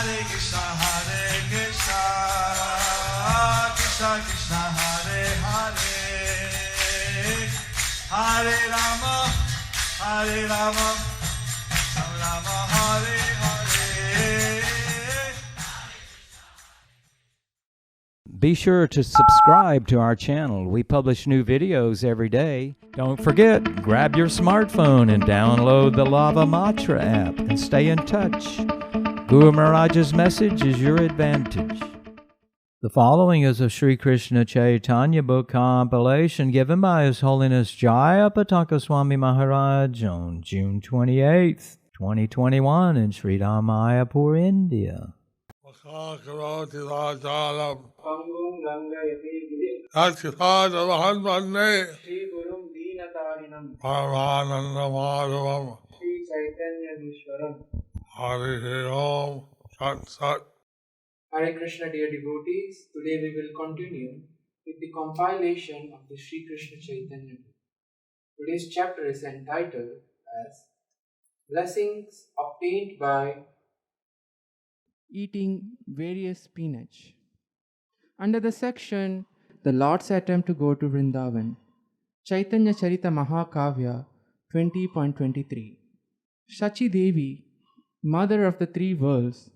Hare Krishna, Krishna Krishna, Hare Hare, Hare Rama, Rama Rama, Hare Hare. Be sure to subscribe to our channel. We publish new videos every day. Don't forget, grab your smartphone and download the Lava Matra app and stay in touch. Guru Mahārāja's message is your advantage. The following is a Sri Kṛṣṇa Caitanya book compilation given by His Holiness Jayapataka Swami Mahārāja on June 28th, 2021 in Sri Mayapur, India. Hare Krishna, dear devotees. Today we will continue with the compilation of the Sri Kṛṣṇa Caitanya book. Today's chapter is entitled as Blessings Obtained by Eating Various Spinach. Under the section The Lord's Attempt to Go to Vrindavan, Caitanya Charita Mahakavya 20.23. Shachi Devi, mother of the three worlds,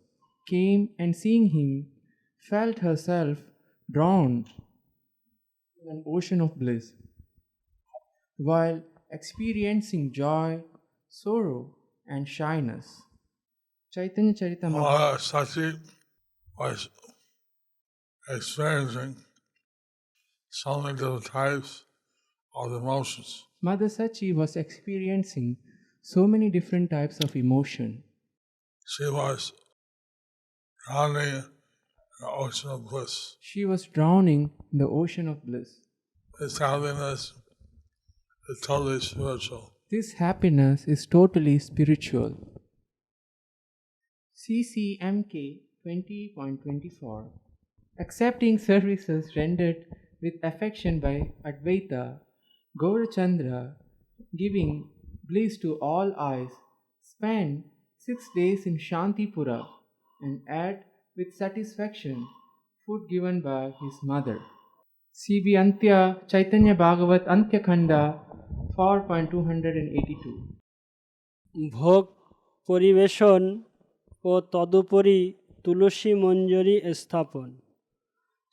came and seeing him, felt herself drawn in an ocean of bliss, while experiencing joy, sorrow, and shyness. Caitanya Charita Sachi was experiencing so many different types of emotions. Mother Sachi was experiencing so many different types of emotion. She was drowning in the ocean of bliss. She was drowning in the ocean of bliss. This happiness is totally spiritual. This happiness is totally spiritual. CCMK 20.24. Accepting services rendered with affection by Advaita, Gaurachandra, giving bliss to all eyes, spent 6 days in Shantipura and ate with satisfaction food given by his mother. CB Antya Chaitanya Bhagavat Antya Khanda 4.282. ভোগ পরিবেশন ও তদুপরি তুলসী মঞ্জরি স্থাপন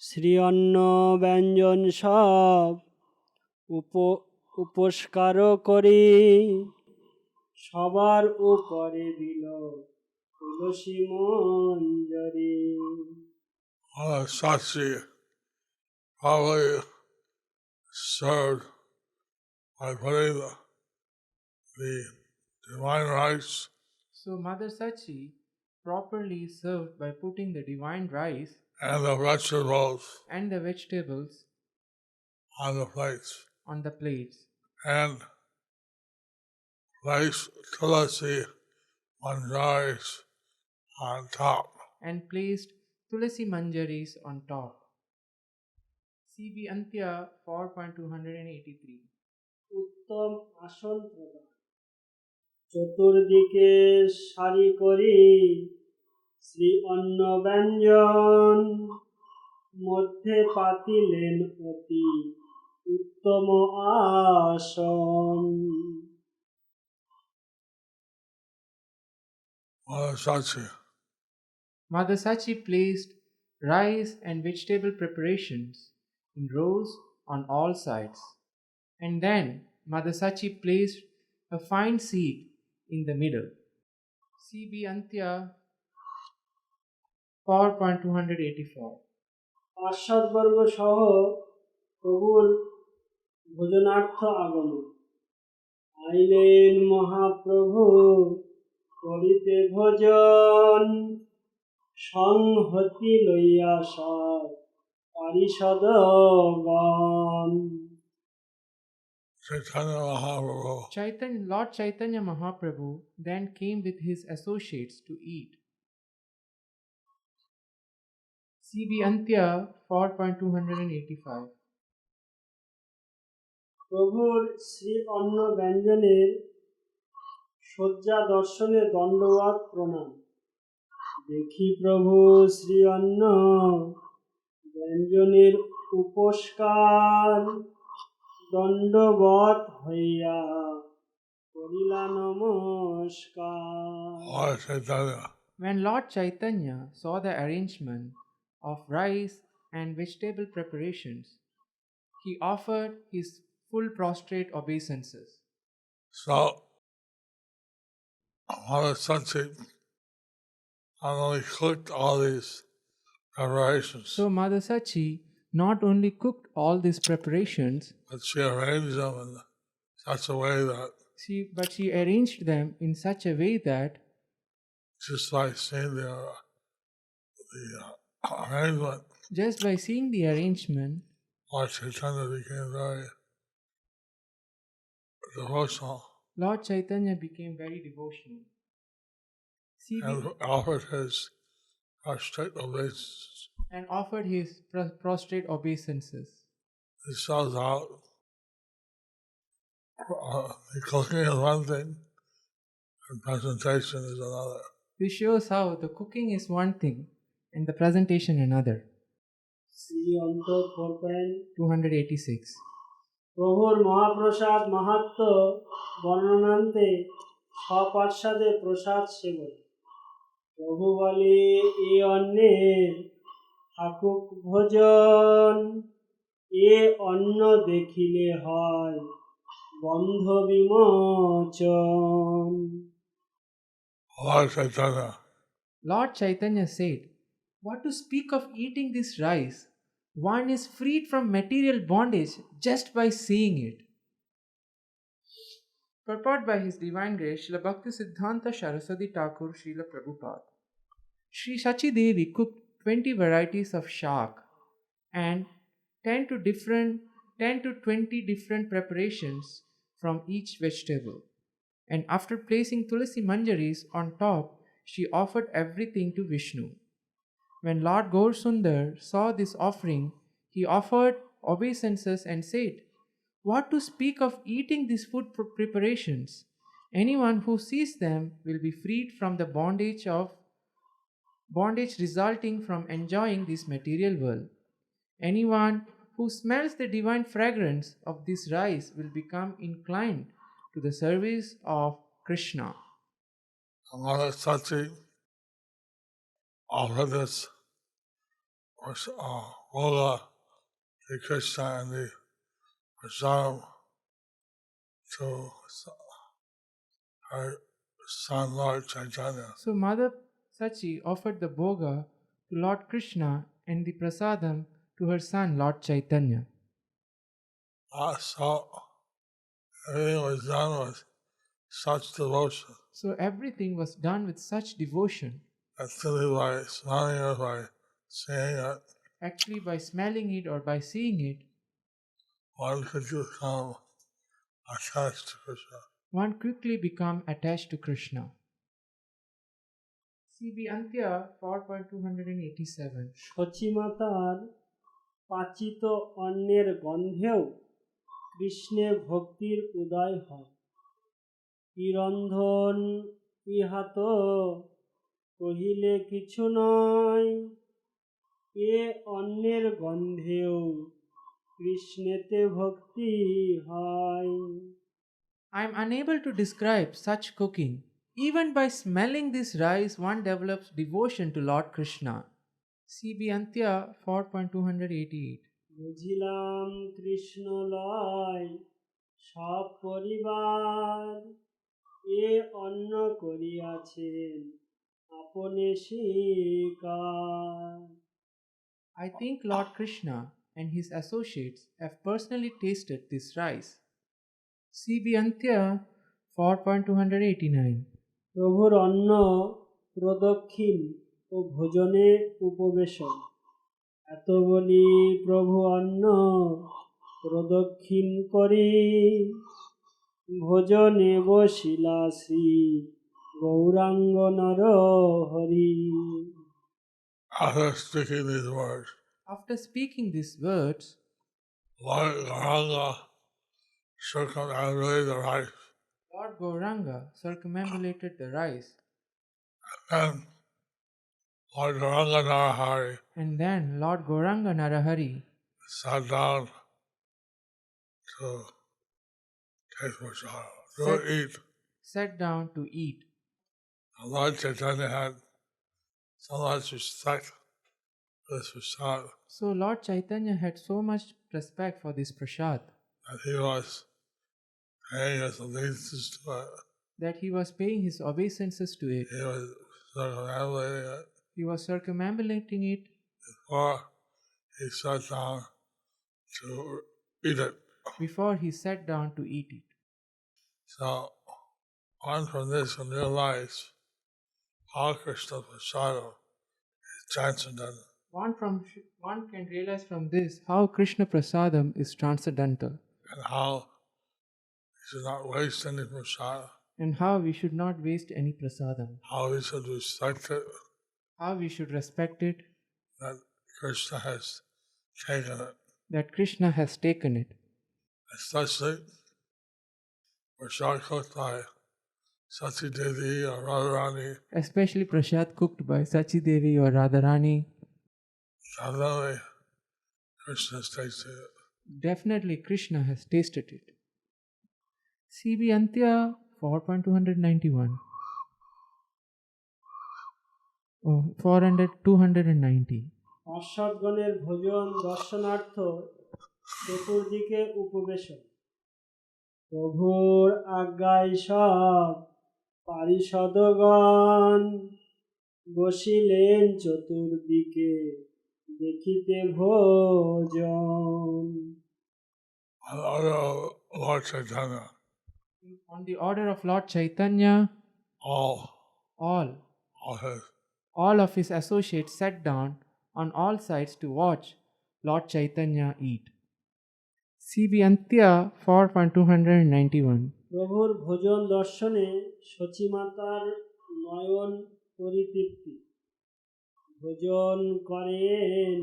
শ্রী অন্ন ব্যঞ্জন সব উপস্কার করি সবার উপরে দিল তুলসী Manjari. Sachi probably served by putting the divine rice. So Mother Sachi properly served by putting the divine rice And the vegetables on the plates. And place tulasi manjaris on top. And placed tulasi manjaris on top. CB Antya 4.283. উত্তম আসন প্রদান চতুর্দিকে সারি করি শ্রী অন্ন ব্যঞ্জন মধ্যে পাতিলেন অতি উত্তম আসন. Mother Sachi placed rice and vegetable preparations in rows on all sides. And then Mother Sachi placed a fine seat in the middle. CB Antya 4.284. পার্শ্বদবর্গ সহ প্রভুর ভোজনার্থ আগমন আইলেন মহাপ্রভু করিতে ভোজন সংহতি লইয়া সব পারিষদগণ. Lord Chaitanya Mahaprabhu then came with his associates to eat. CB Antya 4.285. প্রভুর শ্রী অন্ন ব্যঞ্জনের শয্যা দর্শনে দণ্ডবৎ প্রণাম দেখি প্রভু শ্রী অন্ন ব্যঞ্জনের উপস্কার দণ্ডবৎ হইয়া করিলা নমস্কার। Lord Caitanya When Lord Chaitanya saw the arrangement of rice and vegetable preparations, he offered his full prostrate obeisances. so Mahārāja not only cooked all these preparations, So Mother Sachi not only cooked all these preparations, but she arranged them in such a way that but she arranged them in such a way that just by seeing the arrangement, just by seeing the arrangement, Lord Chaitanya became very devotional Lord Chaitanya became very devotional. and offered his prostrate obeisances. And offered his prostrate obeisances. It shows out the cooking is one thing and presentation is another. This shows how the cooking is one thing and the presentation another. Shri অন্তর 286. প্রভুর মহাপ্রসাদ মাহাত্ম্য বর্ণনান্তে স্বপার্ষদে প্রসাদ সেবন। প্রভু বলে এ অন্নের থাকুক ভোজন, এ অন্ন দেখিলে হয় বন্ধ বিমোচন। Lord Caitanya Lord Chaitanya said, "What to speak of eating this rice? One is freed from material bondage just by seeing it." Purport by His Divine Grace Srila Bhakti Siddhanta Saraswati Thakur Srila Prabhupada. Sri Sachi Devi cooked 20 varieties of shak and 10 to 20 different preparations from each vegetable. And after placing tulasi manjaris on top, she offered everything to Vishnu. When Lord Gaur-Sundar saw this offering, he offered obeisances and said, "What to speak of eating these food preparations? Anyone who sees them will be freed from the bondage resulting from enjoying this material world. Anyone who smells the divine fragrance of this rice will become inclined to the service of Kṛṣṇa." Mother Sachi offered this Boga to Kṛṣṇa and the prasadam to her son Lord Caitanya. So Mother Sachi offered the boga to Lord Kṛṣṇa and the prasadam to her son Lord Chaitanya. So everything was done with such devotion So everything was done with such devotion. that simply by smelling it, by seeing it, Actually, by smelling it or by seeing it, one could become attached to Krishna. one quickly become attached to Kṛṣṇa. CB Antya 4.287. সচিমাতার পাচিত অন্নের গন্ধেও কৃষ্ণে ভক্তির উদয় হয়। কি রন্ধন ইহাত কহিলে কিছু নয়, এ অন্নের গন্ধেও কৃষ্ণেতে ভক্তি হয়। I am unable to describe such cooking. Even by smelling this rice, one develops devotion to Lord Kṛṣṇa. CB Antya 4.288. বুঝিলাম Krishna লয় সব পরিবার, এ অন্ন করিয়াছেন আপনে স্বীকার। I think Lord Kṛṣṇa and his associates have personally tasted this rice. CB Antya 4.289. প্রভুর অন্ন প্রদক্ষিণ ও ভোজনে উপবেশন। এত বলি প্রভু অন্ন প্রদক্ষিণ করি, ভোজনে বসিলা শ্রী গৌরাঙ্গ নর Hari. After speaking these words, After speaking these words, Lord Gauranga circumambulated the rice, Lord Gauranga circumambulated the rice, and Lord Gauranga Narahari And then Lord Gauranga Narahari sat down to take prasada, to Sat- eat. sat down to eat. And Lord Chaitanya had so much respect for this prasada So Lord Chaitanya had so much respect for this prasad that he was paying his obeisances to it. that he was paying his obeisances to it. He was circumambulating it He was circumambulating it before he sat down to eat it. before he sat down to eat it. So one from this can realize how Krishna Prasadam is transcendental. One can realize from this how Krishna Prasadam is transcendental And how we should not waste any prasada, and how we should not waste any prasadam, how we should respect it, how we should respect it, that Krishna has taken it, that Krishna has taken it, especially prasad cooked by Sati Devi or Radharani. especially prasad cooked by Sachi Devi or Radharani. Definitely Krishna has tasted it. Definitely Krishna has tasted it. CB Antya 4.291. Oh, 290. পার্শ্বদগণের ভোজন দর্শনার্থ চতুর্দিকে উপবেশন। প্রভুর আজ্ঞায় সব পারিষদগণ বসিলেন চতুর্দিকে দেখিতে ভোজন। Lord Chaitanya, On the order of Lord Chaitanya, all his all of his associates sat down on all sides to watch Lord Chaitanya eat. CB Antya 4.291. প্রভুর ভোজন দর্শনে সচিমাতার নয়ন পরিতৃপ্তি। ভোজন করেন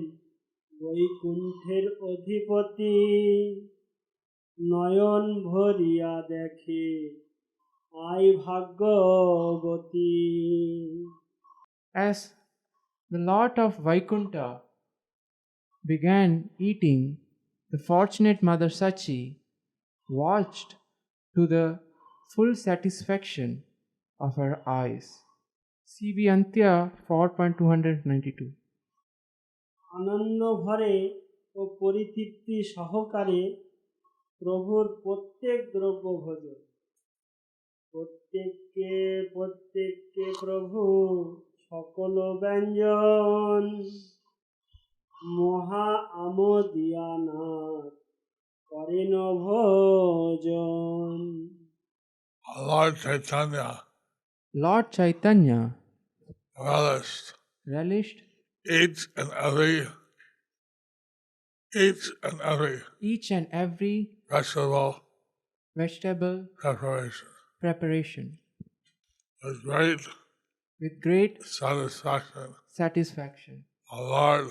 বৈকুণ্ঠের অধিপতি, নয়ন ভরিয়া দেখে আই ভাগ্যবতী। As the Lord of Vaikuntha began eating, the fortunate Mother Sachi watched to the full satisfaction of her eyes. CB Antya 4.292. আনন্দ ভরে ও পরিতৃপ্তি সহকারে প্রভুর প্রত্যেক দ্রব্য ভোজন। প্রত্যেককে প্রভু সকল ব্যঞ্জন মহা আমোদিয়ানাথ করেন ভোজন। Lord Chaitanya Relished each and every each and every vegetable preparation with great satisfaction. The Lord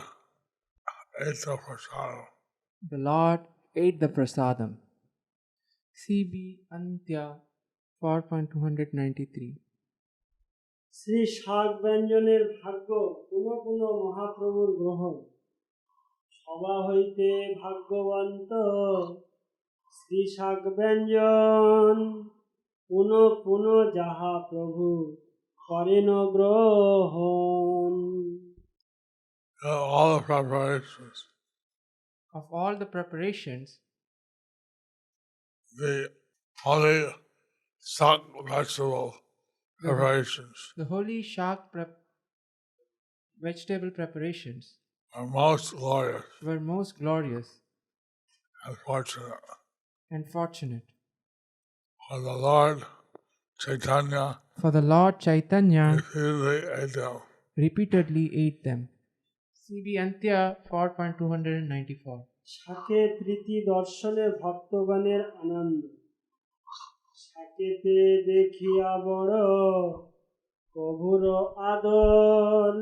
ate the prasadam. The Lord ate the prasadam. CB Antya 4.293. Shri শাক ব্যঞ্জনের ভাগ্য পুনঃ পুনঃ মহাপ্রভুর গ্রহণ। সভা হইতে ভাগ্যবন্ত শ্রী শাক ব্যঞ্জন পুনঃ পুনঃ যাহা প্রভু করেন গ্রহণ। Of all the preparations, the holy stock vegetable preparations the holy shak vegetable preparations are most glorious were most glorious and fortunate. For the Lord Chaitanya repeatedly ate them. CB Antya 4.294. শাকে প্রীতি দর্শনে ভক্তগণের আনন্দ। শাকেতে দেখিয়া বড় প্রভুর আদর,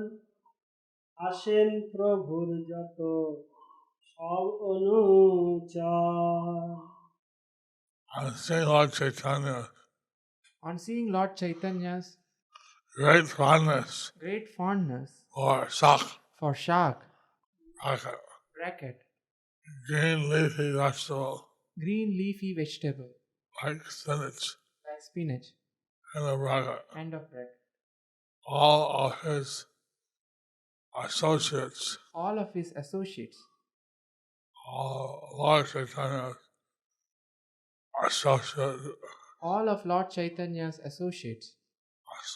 আসেন প্রভুর যত সব অনুচর। On seeing Lord Chaitanya's great fondness great fondness for shock, for shark, bracket, bracket, green leafy vegetable green leafy vegetable, like spinach, like spinach, and a bracket. end of bracket. All of his associates, All of his associates, all Lord Chaitanya's associates, all of Lord Chaitanya's associates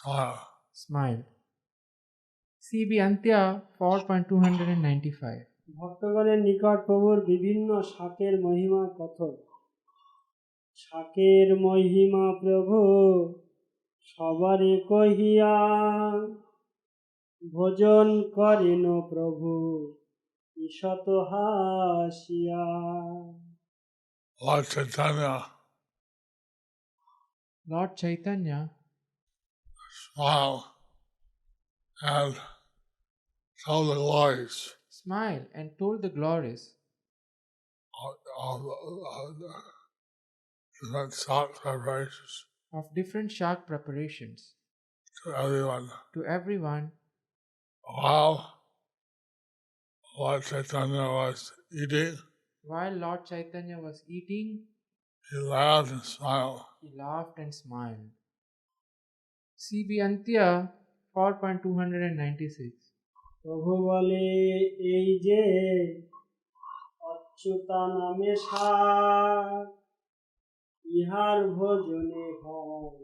smile. smiled. CB Antya 4.295. ভক্তগণের নিকট প্রভুর বিভিন্ন শাকের মহিমা কথন। শাকের মহিমা প্রভু সবারে কহিয়া, ভোজন করেন প্রভু ঈশত হাসিয়া। Lord Chaitanya Lord Chaitanya smiled and told the glories smiled and told the glories of the different stock preparations of different shark preparations to everyone. While Lord Chaitanya was eating, While Lord Chaitanya was eating, he laughed and smiled. he laughed and smiled. CB Antya 4.296. প্রভু বলে, এই যে অচ্যুতা নামে শাক, ইহার ভোজনে হয়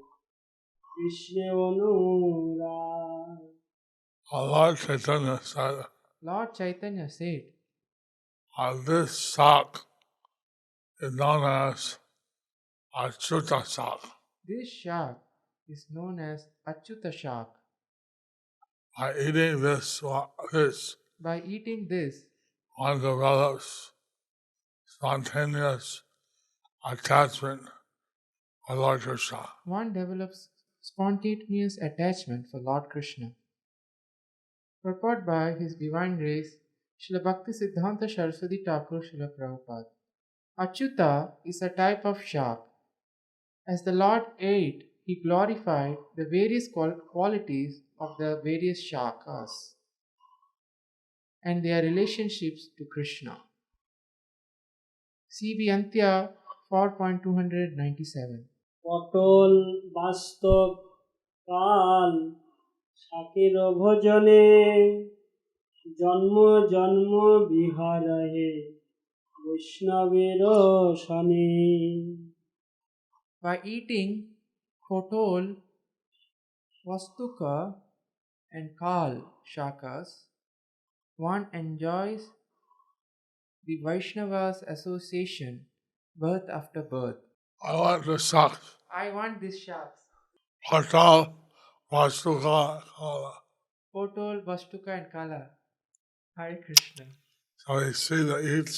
কৃষ্ণে অনুরাগ। Lord Chaitanya said, Lord Chaitanya said, this stock is known as Achyuta stock. this shark is known as Achyuta shark. By eating this fish, By eating this, one develops spontaneous attachment for Lord Krishna. one develops spontaneous attachment for Lord Krishna. Purport by His Divine Grace, Srila Bhakti Siddhanta Saraswati Thakur Srila Prabhupada. Achyuta is a type of shark. As the Lord ate, He glorified the various qualities of the various sharkas and their relationships to Krishna. CB Antya 4.297. পটল বাস্তব কাল শাকের ভোজনে, জন্ম জন্ম বিহার হে বৈষ্ণবের শনে। By eating Kotol, Vastuka, and Kal shakas, one enjoys the Vaishnava's association birth after birth. I want the stock. I want these sharks. Patal, Vastuka, Kala. Kotol, Vastuka, and Kala. Hare Krishna. So we see that each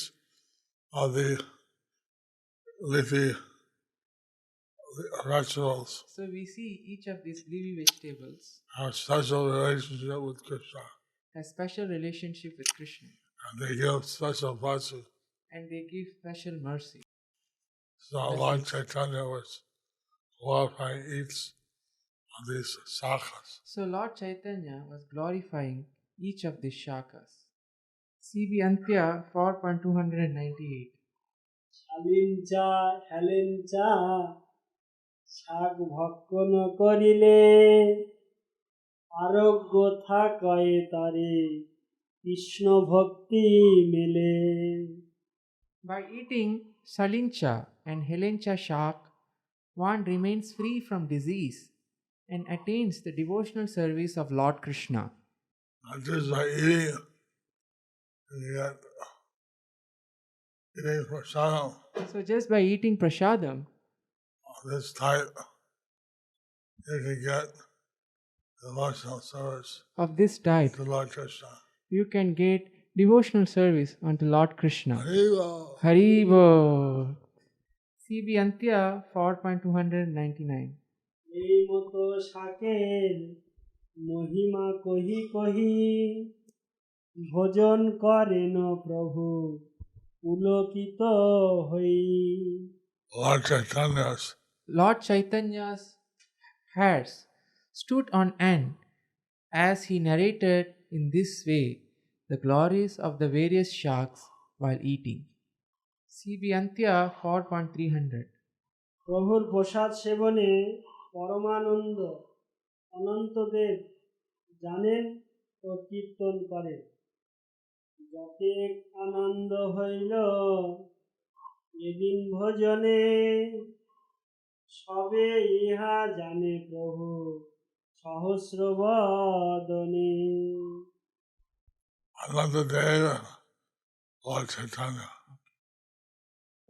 of the leafy vegetables So we see each of these leafy vegetables have a special relationship with Krishna. has special relationship with Krishna, And they give special blessing. and they give special mercy. So Lord Chaitanya was glorifying each of these shakas. So Lord Chaitanya was glorifying each of these shakas. CB Antya 4.298. শালীন চা Helen চা শাক ভক্ষণ করিলে, আরোগ্য থাকায় তারে কৃষ্ণ ভক্তি মেলে। By eating Salincha and Helencha shark, one remains free from disease and attains the devotional service of Lord Krishna. Not just by eating, you get eating prasadam So just by eating prasadam of this type, you can get devotional service of this type, to Lord Krishna. you can get devotional service unto Lord Krishna. Haribo. Haribo. CB Antya 4.299. এই মতো শাকের মহিমা কহি কহি, ভোজন করেন প্রভু পুলকিত হই। Lord Chaitanya's Lord Chaitanya's hairs stood on end as he narrated in this way the glories of the various sharks while eating. CB Antya 4.300. প্রভুর প্রসাদ সেবনে পরমানন্দ অনন্তদেব জানেন ও কীর্তন করেন। যতে আনন্দ হইল এদিন ভোজনে, সবে ইহা জানে প্রভু সহস্র বদনে। Another day, Lord Caitanya.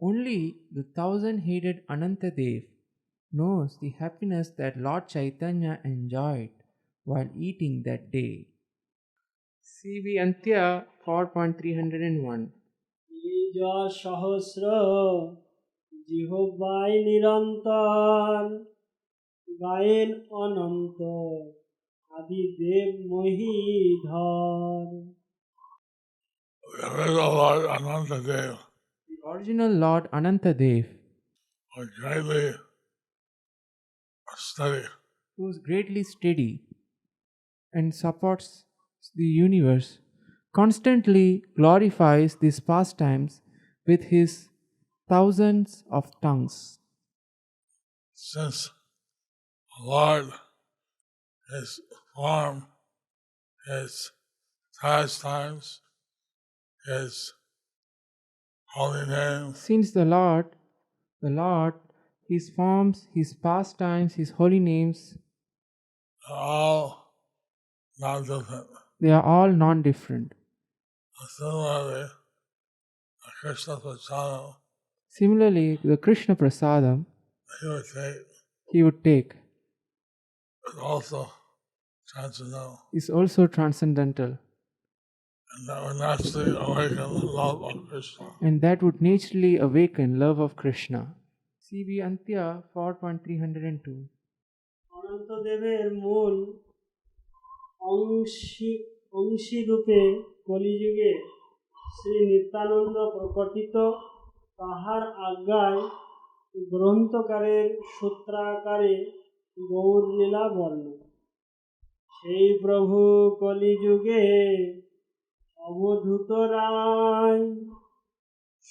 Only the thousand-headed Anantadev knows the happiness that Lord Chaitanya enjoyed while eating that day. CB Antya 4.301. নিজ সহস্র জিহ্বায় নিরন্তর গায়েন অনন্ত আদিদেব মহীধর। The original Lord Anantadev The original Lord Anantadev, was greatly steady. who is greatly steady and supports the universe, constantly glorifies these pastimes with his thousands of tongues. Since the Lord, His form, His pastimes, His holy name, Since the Lord, his forms, his pastimes, his holy names, are all non-different. they are all non-different. Similarly, the Krishna Prasadam, Similarly, the Krishna Prasadam he would take he would take is also transcendental. is also transcendental, And that would naturally awaken the love of Krishna. and that would naturally awaken love of Krishna. CB Antya 4.302. অনন্তদেবের মূল অংশী রূপে কলিযুগে শ্রী নিত্যানন্দ প্রকটিত, তাহার আজ্ঞায় গ্রন্থকারের সূত্রাকারে গৌরলীলা বর্ণন। সেই প্রভু কলিযুগে অবধূত রায়,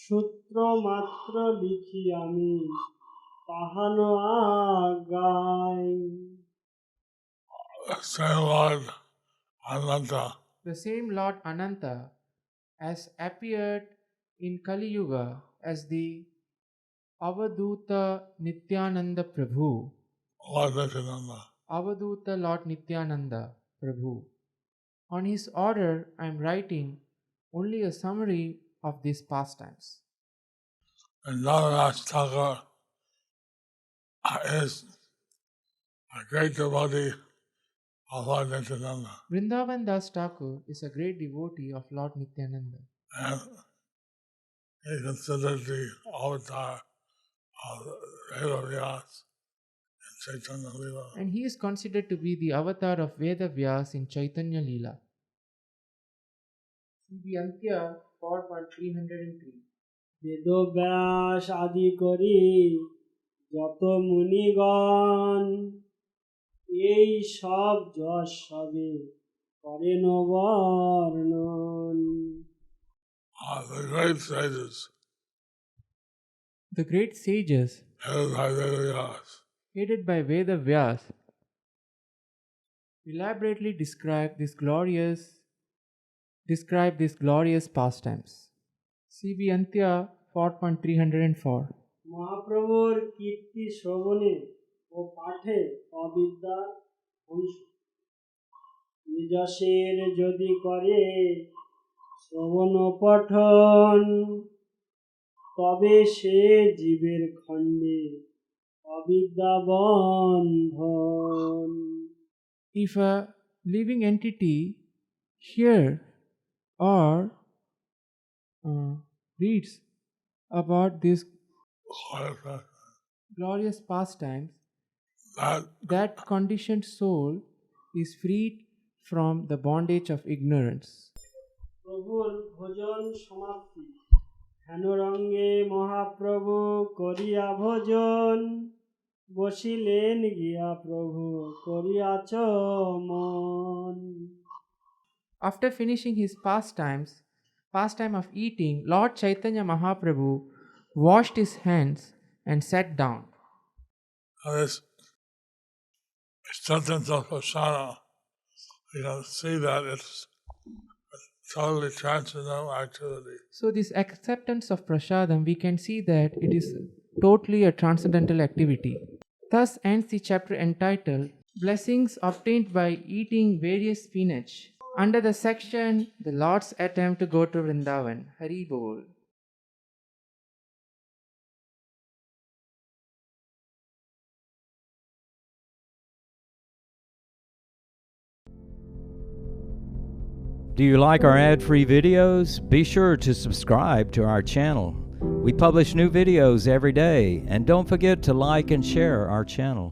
সূত্র মাত্র লিখি আমি তাহানো আজ্ঞায়। The same Lord Ananta The same Lord Ananta has appeared in Kali Yuga as the Avaduta Nityananda Prabhu. Lord Nityananda. Avaduta Lord Nityananda Prabhu. On his order, I am writing only a summary of these pastimes. And Jayapatākā is a great devotee of Lord Nityananda. Vrindavan Das Thakur is a great devotee of Lord Nityananda, And he considered the avatar of Vedavyas in Chaitanya Lila. and he is considered to be the avatar of Veda Vyas in Chaitanya Leela. CB Antya 4.303. Vedvyas আদি করি যত মুনিগণ, এই সব যশ সবে করেন বর্ণন। The great sages, The great sages, headed by Vedavyas, headed by Veda Vyas, elaborately describe these glorious pastimes. CB Antya 4.304. মহাপ্রভুর কীর্তি শ্রবণে ও পাঠে অবিদ্যার ধ্বংস, নিজসের যদি করে শ্রবণ পঠন, তবে সে জীবের খণ্ডে অবিদ্যা বন্ধন। If a living entity hear or reads about these glorious pastimes, that conditioned soul is freed from the bondage of ignorance. প্রভুর ভোজন সমাপ্তি, ধ্যানরঙ্গে মহাপ্রভু করিয়া ভোজন, বসিলেন গিয়া প্রভু করিয়াছ মন। After finishing his pastime of eating, Lord Chaitanya Mahaprabhu washed his hands and sat down. This acceptance of Kṛṣṇa, you can see that it's a totally transcendental activity. So, this acceptance of prasadam, we can see that it is totally a transcendental activity. Thus ends the chapter entitled Blessings Obtained by Eating Various Spinach, under the section The Lord's Attempt to Go to Vrindavan. Hari Bol. Do you like our ad-free videos? Be sure to subscribe to our channel. We publish new videos every day, and don't forget to like and share our channel.